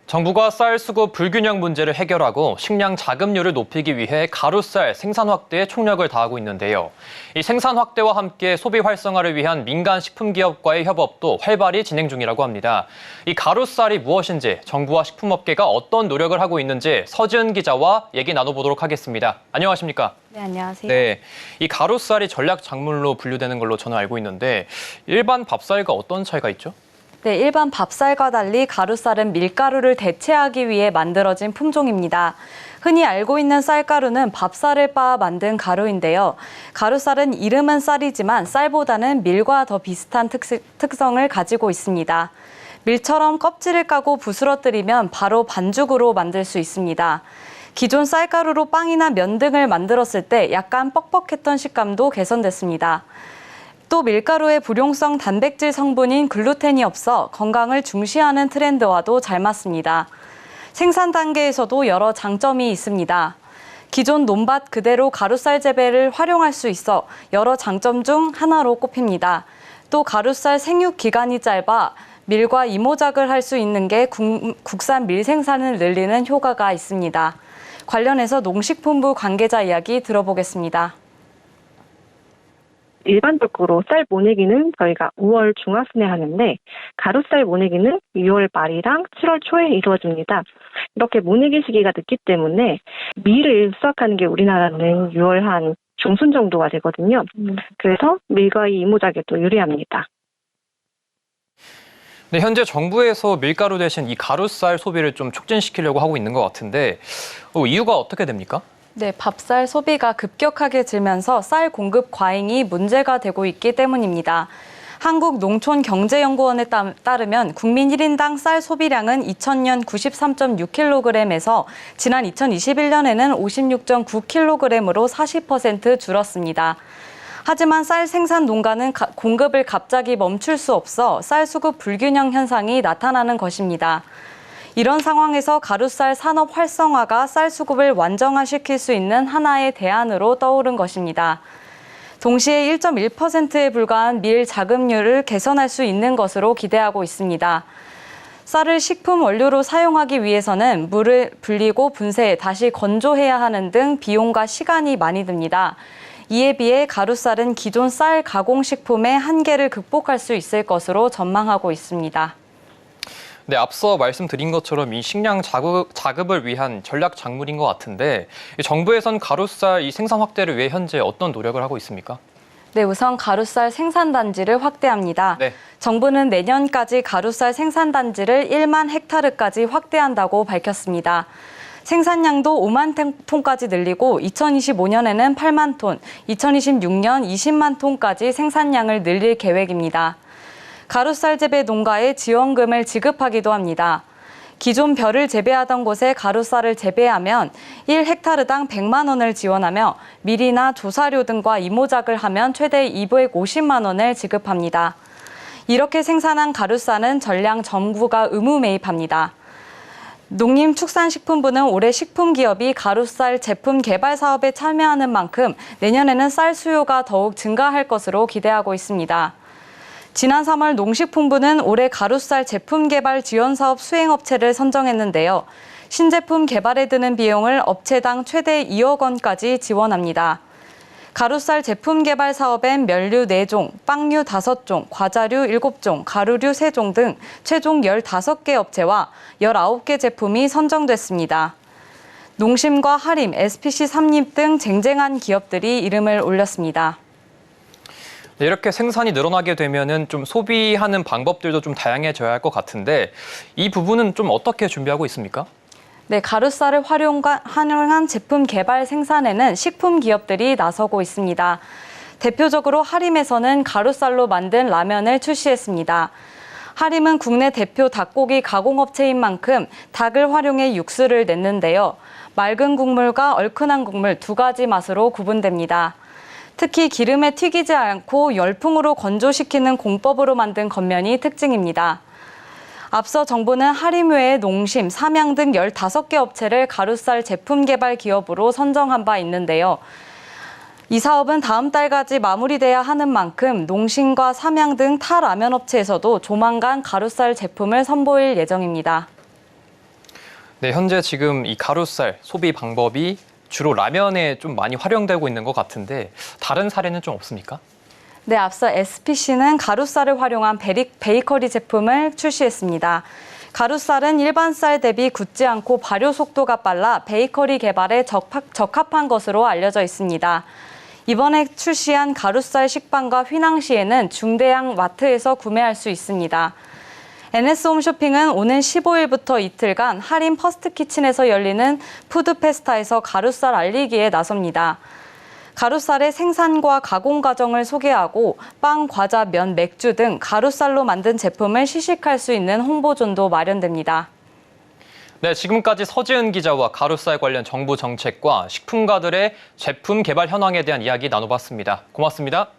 정부가 쌀 수급 불균형 문제를 해결하고 식량 자급률을 높이기 위해 가루쌀 생산 확대에 총력을 다하고 있는데요. 이 생산 확대와 함께 소비 활성화를 위한 민간 식품기업과의 협업도 활발히 진행 중이라고 합니다. 이 가루쌀이 무엇인지, 정부와 식품업계가 어떤 노력을 하고 있는지 서지은 기자와 얘기 나눠보도록 하겠습니다. 안녕하십니까? 네, 안녕하세요. 네, 이 가루쌀이 전략 작물로 분류되는 걸로 저는 알고 있는데 일반 밥쌀과 어떤 차이가 있죠? 네, 일반 밥쌀과 달리 가루쌀은 밀가루를 대체하기 위해 만들어진 품종입니다. 흔히 알고 있는 쌀가루는 밥쌀을 빻아 만든 가루인데요. 가루쌀은 이름은 쌀이지만 쌀보다는 밀과 더 비슷한 특성을 가지고 있습니다. 밀처럼 껍질을 까고 부스러뜨리면 바로 반죽으로 만들 수 있습니다. 기존 쌀가루로 빵이나 면 등을 만들었을 때 약간 뻑뻑했던 식감도 개선됐습니다. 또 밀가루의 불용성 단백질 성분인 글루텐이 없어 건강을 중시하는 트렌드와도 잘 맞습니다. 생산 단계에서도 여러 장점이 있습니다. 기존 논밭 그대로 가루쌀 재배를 활용할 수 있어 여러 장점 중 하나로 꼽힙니다. 또 가루쌀 생육 기간이 짧아 밀과 이모작을 할 수 있는 게 국산 밀 생산을 늘리는 효과가 있습니다. 관련해서 농식품부 관계자 이야기 들어보겠습니다. 일반적으로 쌀 모내기는 저희가 5월 중하순에 하는데 가루쌀 모내기는 6월 말이랑 7월 초에 이루어집니다. 이렇게 모내기 시기가 늦기 때문에 밀을 수확하는 게 우리나라는 6월 한 중순 정도가 되거든요. 그래서 밀과 이 이모작에도 유리합니다. 네, 현재 정부에서 밀가루 대신 이 가루쌀 소비를 좀 촉진시키려고 하고 있는 것 같은데 이유가 어떻게 됩니까? 네, 밥쌀 소비가 급격하게 줄면서 쌀 공급 과잉이 문제가 되고 있기 때문입니다. 한국농촌경제연구원에 따르면 국민 1인당 쌀 소비량은 2000년 93.6kg에서 지난 2021년에는 56.9kg으로 40% 줄었습니다. 하지만 쌀 생산 농가는 공급을 갑자기 멈출 수 없어 쌀 수급 불균형 현상이 나타나는 것입니다. 이런 상황에서 가루쌀 산업 활성화가 쌀 수급을 완정화시킬 수 있는 하나의 대안으로 떠오른 것입니다. 동시에 1.1%에 불과한 밀 자급률을 개선할 수 있는 것으로 기대하고 있습니다. 쌀을 식품 원료로 사용하기 위해서는 물을 불리고 분쇄해 다시 건조해야 하는 등 비용과 시간이 많이 듭니다. 이에 비해 가루쌀은 기존 쌀 가공식품의 한계를 극복할 수 있을 것으로 전망하고 있습니다. 네, 앞서 말씀드린 것처럼 이 식량 자급을 위한 전략 작물인 것 같은데 정부에선 가루쌀 이 생산 확대를 위해 현재 어떤 노력을 하고 있습니까? 네, 우선 가루쌀 생산단지를 확대합니다. 네. 정부는 내년까지 가루쌀 생산단지를 1만 헥타르까지 확대한다고 밝혔습니다. 생산량도 5만 톤까지 늘리고 2025년에는 8만 톤, 2026년 20만 톤까지 생산량을 늘릴 계획입니다. 가루쌀 재배 농가에 지원금을 지급하기도 합니다. 기존 벼를 재배하던 곳에 가루쌀을 재배하면 1헥타르당 100만 원을 지원하며 밀이나 조사료 등과 이모작을 하면 최대 250만 원을 지급합니다. 이렇게 생산한 가루쌀은 전량 정부가 의무 매입합니다. 농림축산식품부는 올해 식품기업이 가루쌀 제품 개발 사업에 참여하는 만큼 내년에는 쌀 수요가 더욱 증가할 것으로 기대하고 있습니다. 지난 3월 농식품부는 올해 가루쌀 제품 개발 지원 사업 수행업체를 선정했는데요. 신제품 개발에 드는 비용을 업체당 최대 2억 원까지 지원합니다. 가루쌀 제품 개발 사업엔 면류 4종, 빵류 5종, 과자류 7종, 가루류 3종 등 최종 15개 업체와 19개 제품이 선정됐습니다. 농심과 하림, SPC 삼립 등 쟁쟁한 기업들이 이름을 올렸습니다. 네, 이렇게 생산이 늘어나게 되면은 좀 소비하는 방법들도 좀 다양해져야 할 것 같은데 이 부분은 좀 어떻게 준비하고 있습니까? 네, 가루쌀을 활용한 제품 개발 생산에는 식품 기업들이 나서고 있습니다. 대표적으로 하림에서는 가루쌀로 만든 라면을 출시했습니다. 하림은 국내 대표 닭고기 가공업체인 만큼 닭을 활용해 육수를 냈는데요. 맑은 국물과 얼큰한 국물 두 가지 맛으로 구분됩니다. 특히 기름에 튀기지 않고 열풍으로 건조시키는 공법으로 만든 겉면이 특징입니다. 앞서 정부는 하림 외에 농심, 삼양 등 15개 업체를 가루쌀 제품 개발 기업으로 선정한 바 있는데요. 이 사업은 다음 달까지 마무리돼야 하는 만큼 농심과 삼양 등 타 라면 업체에서도 조만간 가루쌀 제품을 선보일 예정입니다. 네, 현재 지금 이 가루쌀 소비 방법이 주로 라면에 좀 많이 활용되고 있는 것 같은데 다른 사례는 좀 없습니까? 네, 앞서 SPC는 가루쌀을 활용한 베이커리 제품을 출시했습니다. 가루쌀은 일반 쌀 대비 굳지 않고 발효 속도가 빨라 베이커리 개발에 적합한 것으로 알려져 있습니다. 이번에 출시한 가루쌀 식빵과 휘낭시에는 중대형 마트에서 구매할 수 있습니다. NS홈쇼핑은 오는 15일부터 이틀간 할인 퍼스트키친에서 열리는 푸드페스타에서 가루쌀 알리기에 나섭니다. 가루쌀의 생산과 가공 과정을 소개하고 빵, 과자, 면, 맥주 등 가루쌀로 만든 제품을 시식할 수 있는 홍보존도 마련됩니다. 네, 지금까지 서지은 기자와 가루쌀 관련 정부 정책과 식품가들의 제품 개발 현황에 대한 이야기 나눠봤습니다. 고맙습니다.